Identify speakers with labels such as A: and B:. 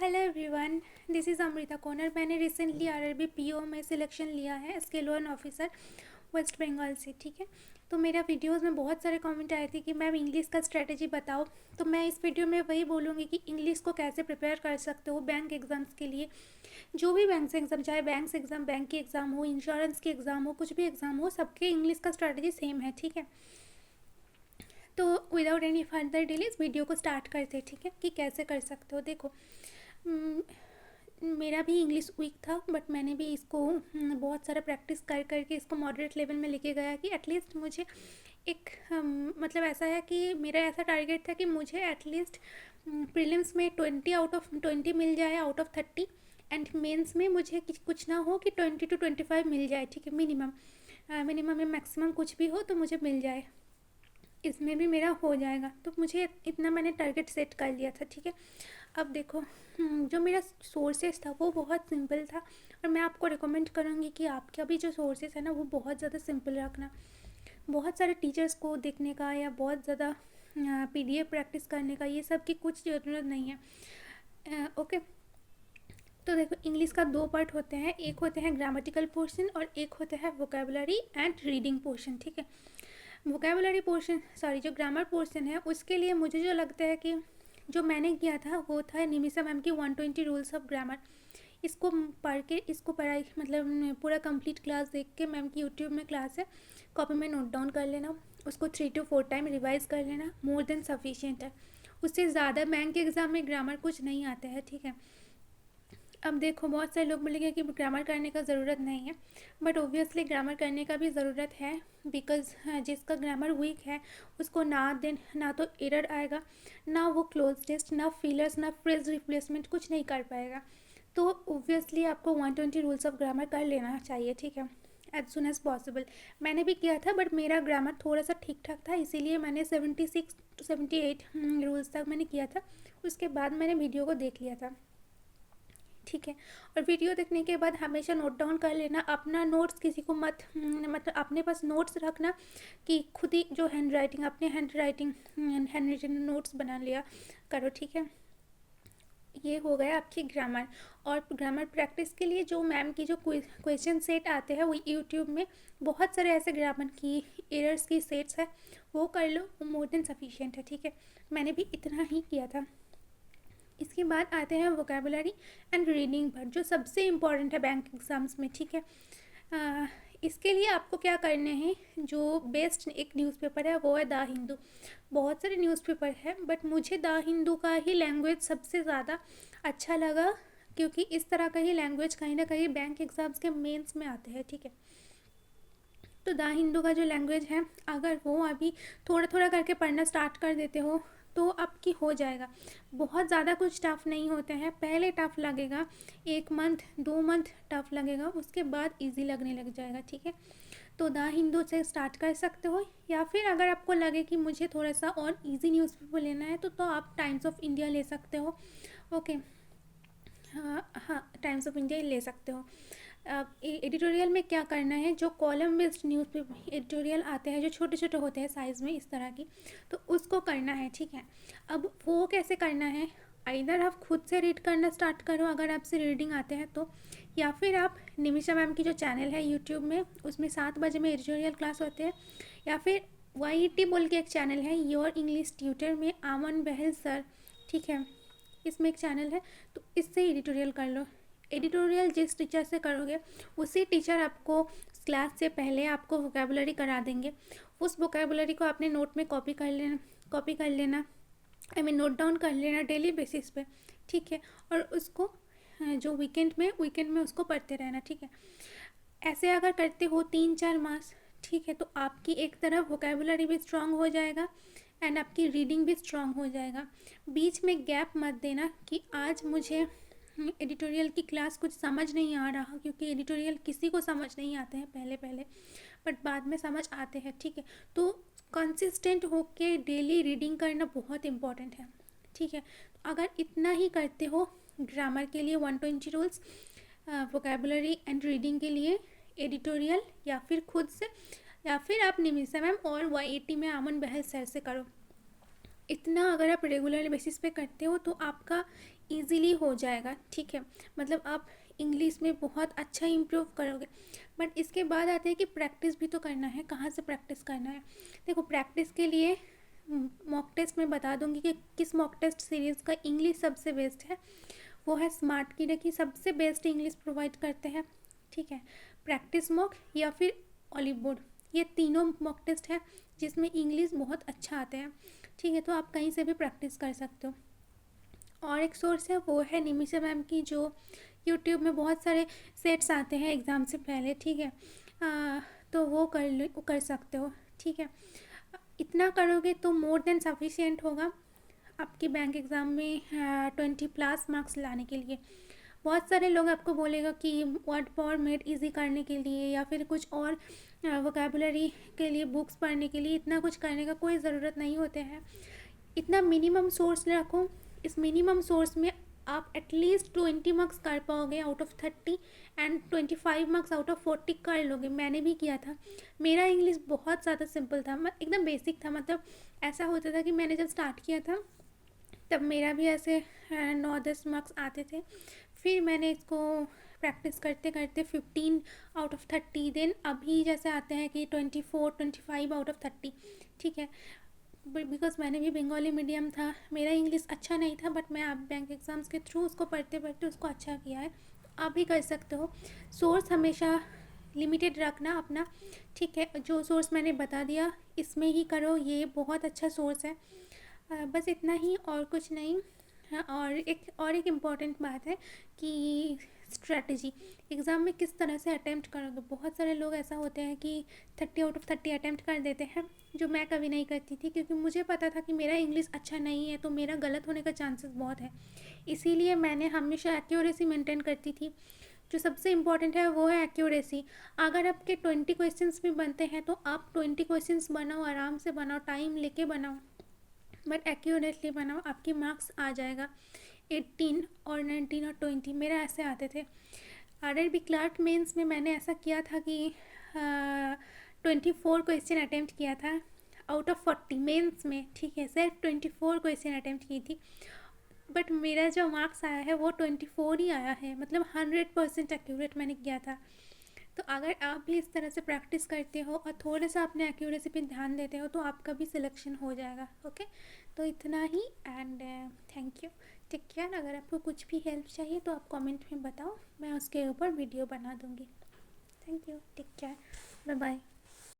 A: Hello everyone, this is Amrita corner. मैंने recently RRB PO में selection लिया है, स्केल 1 ऑफिसर, वेस्ट बंगाल से। ठीक है, तो मेरा वीडियोस में बहुत सारे कमेंट आए थे कि मैम इंग्लिश का स्ट्रेटजी बताओ। तो मैं इस वीडियो में वही बोलूँगी कि इंग्लिश को कैसे प्रिपेयर कर सकते हो बैंक एग्ज़ाम्स के लिए। जो भी बैंक से एग्ज़ाम, चाहे बैंक एग्ज़ाम, बैंक की एग्ज़ाम हो, इंश्योरेंस की एग्ज़ाम हो, कुछ भी एग्ज़ाम हो, सबके इंग्लिश का स्ट्रेटजी सेम है। ठीक है, तो विदाउट एनी फर्दर डिले इस वीडियो को स्टार्ट करते हैं। ठीक है, कि कैसे कर सकते हो। देखो, मेरा भी इंग्लिश वीक था, बट मैंने भी इसको बहुत सारा प्रैक्टिस कर करके इसको मॉडरेट लेवल में लेके गया कि एटलीस्ट मुझे एक मतलब ऐसा है कि मेरा ऐसा टारगेट था कि मुझे एटलीस्ट प्रीलिम्स में 20 आउट ऑफ 20 मिल जाए, आउट ऑफ 30, एंड मेंस में मुझे कुछ ना हो कि 20 to 25 मिल जाए। ठीक है, मिनिमम में मैक्सिमम कुछ भी हो तो मुझे मिल जाए, इसमें भी मेरा हो जाएगा। तो मुझे इतना मैंने टारगेट सेट कर लिया था। ठीक है, अब देखो, जो मेरा सोर्सेस था वो बहुत सिंपल था, और मैं आपको रिकमेंड करूँगी कि आपका भी जो सोर्सेस है ना वो बहुत ज़्यादा सिंपल रखना। बहुत सारे टीचर्स को देखने का या बहुत ज़्यादा पीडीएफ प्रैक्टिस करने का, ये सब की कुछ ज़रूरत नहीं है। ओके, तो देखो, इंग्लिश का दो पार्ट होते हैं, एक होते हैं ग्रामेटिकल पोर्शन और एक होता है वोकेबुलरी एंड रीडिंग पोर्शन। ठीक है, वोकेबुलरी पोर्शन, सॉरी, जो ग्रामर पोर्शन है उसके लिए मुझे जो लगता है कि जो मैंने किया था वो था निमिषा मैम की 120 रूल्स ऑफ ग्रामर। इसको पढ़ के, इसको पढ़ाई मतलब पूरा कंप्लीट क्लास देख के, मैम की यूट्यूब में क्लास है, कॉपी में नोट डाउन कर लेना, उसको 3 to 4 टाइम रिवाइज़ कर लेना, मोर देन सफिशिएंट है। उससे ज़्यादा बैंक के एग्ज़ाम में ग्रामर कुछ नहीं आता है। ठीक है, अब देखो, बहुत सारे लोग बोलेंगे कि ग्रामर करने का ज़रूरत नहीं है, बट ओबियसली ग्रामर करने का भी ज़रूरत है, बिकॉज़ जिसका ग्रामर वीक है उसको ना तो एरर आएगा, ना वो क्लोज टेस्ट, ना फिलर्स, ना फ्रेज रिप्लेसमेंट, कुछ नहीं कर पाएगा। तो ओबियसली आपको 120 रूल्स ऑफ ग्रामर कर लेना चाहिए। ठीक है, एज सुन एज़ पॉसिबल। मैंने भी किया था, बट मेरा ग्रामर थोड़ा सा ठीक ठाक था, इसीलिए मैंने 76 to 78 रूल्स तक मैंने किया था। उसके बाद मैंने वीडियो को देख लिया था। ठीक है, और वीडियो देखने के बाद हमेशा नोट डाउन कर लेना, अपना नोट्स किसी को मत मतलब अपने पास नोट्स रखना कि खुद ही जो अपने हैंड राइटिंग नोट्स बना लिया करो। ठीक है, ये हो गया आपकी ग्रामर। और ग्रामर प्रैक्टिस के लिए जो मैम की जो क्वेश्चन सेट आते हैं वो यूट्यूब में बहुत सारे ऐसे ग्रामर की एरर्स की सेट्स है, वो कर लो, वो मोर देन सफिशिएंट है। ठीक है, मैंने भी इतना ही किया था। इसके बाद आते हैं वोकेबुलरी एंड रीडिंग पर, जो सबसे इम्पॉर्टेंट है बैंक एग्ज़ाम्स में। ठीक है, इसके लिए आपको क्या करने हैं, जो बेस्ट एक न्यूज़पेपर है वो है द हिंदू। बहुत सारे न्यूज़पेपर है, बट मुझे द हिंदू का ही लैंग्वेज सबसे ज़्यादा अच्छा लगा, क्योंकि इस तरह का ही लैंग्वेज कहीं ना कहीं बैंक एग्ज़ाम्स के मेंस में आते हैं। ठीक है, तो द हिंदू का जो लैंग्वेज है, अगर वो अभी थोड़ा थोड़ा करके पढ़ना स्टार्ट कर देते हो तो आपकी हो जाएगा। बहुत ज़्यादा कुछ टफ़ नहीं होते हैं, पहले टफ़ लगेगा, 1 मंथ 2 मंथ टफ़ लगेगा, उसके बाद इजी लगने लग जाएगा। ठीक है, तो द हिंदू से स्टार्ट कर सकते हो, या फिर अगर आपको लगे कि मुझे थोड़ा सा और इजी न्यूज़पेपर लेना है तो आप टाइम्स ऑफ इंडिया ले सकते हो। ओके, हाँ हाँ, टाइम्स ऑफ इंडिया ले सकते हो। अब एडिटोरियल में क्या करना है, जो कॉलम बेस्ड न्यूज़पेपर एडिटोरियल आते हैं, जो छोटे छोटे होते हैं साइज़ में इस तरह की, तो उसको करना है। ठीक है, अब वो कैसे करना है, इधर आप खुद से रीड करना स्टार्ट करो अगर आपसे रीडिंग आते हैं तो, या फिर आप निमिषा मैम की जो चैनल है यूट्यूब में, उसमें 7 बजे में एडिटोरियल क्लास होते हैं, या फिर YET बोल के एक चैनल है, योर इंग्लिश ट्यूटर में आमन बहल सर। ठीक है, इसमें एक चैनल है, तो इससे एडिटोरियल कर लो। एडिटोरियल जिस टीचर से करोगे उसी टीचर आपको क्लास से पहले आपको वोकेबुलरी करा देंगे। उस वोकेबुलरी को अपने नोट में कॉपी कर लेना, आई मीन नोट डाउन कर लेना डेली बेसिस पे। ठीक है, और उसको जो वीकेंड में उसको पढ़ते रहना। ठीक है, ऐसे अगर करते हो 3-4 मास, ठीक है, तो आपकी एक तरफ वोकेबुलरी भी स्ट्रांग हो जाएगा एंड आपकी रीडिंग भी स्ट्रांग हो जाएगा। बीच में गैप मत देना कि आज मुझे एडिटोरियल की क्लास कुछ समझ नहीं आ रहा, क्योंकि एडिटोरियल किसी को समझ नहीं आते हैं पहले पहले, बट बाद में समझ आते हैं। ठीक है, तो कंसिस्टेंट होके डेली रीडिंग करना बहुत इम्पॉर्टेंट है। ठीक है, तो अगर इतना ही करते हो ग्रामर के लिए 120 रूल्स, वोकेबुलरी एंड रीडिंग के लिए एडिटोरियल, या फिर खुद से, या फिर आप निमिषा मैम और YET में अमन बहल सर से करो। इतना अगर आप रेगुलर बेसिस पे करते हो तो आपका ईज़िली हो जाएगा, ठीक है। मतलब आप इंग्लिश में बहुत अच्छा इम्प्रूव करोगे। बट इसके बाद आते हैं कि प्रैक्टिस भी तो करना है, कहाँ से प्रैक्टिस करना है। देखो प्रैक्टिस के लिए मॉक टेस्ट मैं बता दूंगी कि किस मॉक टेस्ट सीरीज़ का इंग्लिश सबसे बेस्ट है। वो है स्मार्ट की की सबसे बेस्ट इंग्लिश प्रोवाइड करते हैं, ठीक है। प्रैक्टिस मॉक या फिर ऑलिव बोर्ड, ये तीनों मॉक टेस्ट है जिसमें इंग्लिश बहुत अच्छा आते हैं, ठीक है। तो आप कहीं से भी प्रैक्टिस कर सकते हो। और एक सोर्स है वो है निमिषा मैम की, जो यूट्यूब में बहुत सारे सेट्स आते हैं एग्ज़ाम से पहले, ठीक है। तो वो कर सकते हो, ठीक है। इतना करोगे तो मोर देन सफिशिएंट होगा आपकी बैंक एग्ज़ाम में 20+ मार्क्स लाने के लिए। बहुत सारे लोग आपको बोलेगा कि वर्ड फॉर्मेट इजी करने के लिए या फिर कुछ और वोकेबुलरी के लिए बुक्स पढ़ने के लिए इतना कुछ करने का कोई ज़रूरत नहीं होते हैं। इतना मिनिमम सोर्स रखो, इस मिनिमम सोर्स में आप एटलीस्ट 20 मार्क्स कर पाओगे out of 30 and 25 marks out of 40 कर लोगे। मैंने भी किया था। मेरा इंग्लिश बहुत ज़्यादा सिंपल था, एकदम बेसिक था। मतलब ऐसा होता था कि मैंने जब स्टार्ट किया था तब मेरा भी ऐसे 9-10 मार्क्स आते थे। फिर मैंने इसको प्रैक्टिस करते करते 15 आउट ऑफ 30, देन अभी जैसे आते हैं कि 24-25 आउट ऑफ 30, ठीक है। बिकॉज मैंने भी बंगाली मीडियम था, मेरा इंग्लिश अच्छा नहीं था, बट मैं अब बैंक एग्ज़ाम्स के थ्रू उसको पढ़ते पढ़ते उसको अच्छा किया है। तो आप भी कर सकते हो। सोर्स हमेशा लिमिटेड रखना अपना, ठीक है। जो सोर्स मैंने बता दिया इसमें ही करो, ये बहुत अच्छा सोर्स है। बस इतना ही और कुछ नहीं। हाँ, और एक इम्पॉर्टेंट बात है कि स्ट्रैटेजी एग्ज़ाम में किस तरह से अटैम्प्ट करोगे। बहुत सारे लोग ऐसा होते हैं कि 30 आउट ऑफ 30 अटैम्प्ट कर देते हैं, जो मैं कभी नहीं करती थी, क्योंकि मुझे पता था कि मेरा इंग्लिश अच्छा नहीं है तो मेरा गलत होने का चांसेस बहुत है। इसीलिए मैंने हमेशा एक्यूरेसी मेंटेन करती थी। जो सबसे इम्पॉर्टेंट है वो है एक्यूरेसी। अगर आपके 20 क्वेश्चंस भी बनते हैं तो आप 20 क्वेश्चंस बनाओ, आराम से बनाओ, टाइम लेके बनाओ, बट एक्यूरेटली बनाओ, आपकी मार्क्स आ जाएगा 18 और 19 और 20। मेरे ऐसे आते थे। RRB क्लर्क मेंस में मैंने ऐसा किया था कि 24 क्वेश्चन अटैम्प्ट किया था आउट ऑफ 40 मेंस में, ठीक है। सिर्फ 24 क्वेश्चन अटैम्प्ट की थी, बट मेरा जो मार्क्स आया है वो 24 ही आया है। मतलब 100% एक्यूरेट मैंने किया था। तो अगर आप भी इस तरह से प्रैक्टिस करते हो और थोड़ा सा अपने एक्यूरेसी पे ध्यान देते हो तो आपका भी सिलेक्शन हो जाएगा, ओके। तो इतना ही, and thank you, take care. अगर आपको कुछ भी हेल्प चाहिए तो आप कमेंट में बताओ, मैं उसके ऊपर वीडियो बना दूँगी। Thank you, take care, bye bye.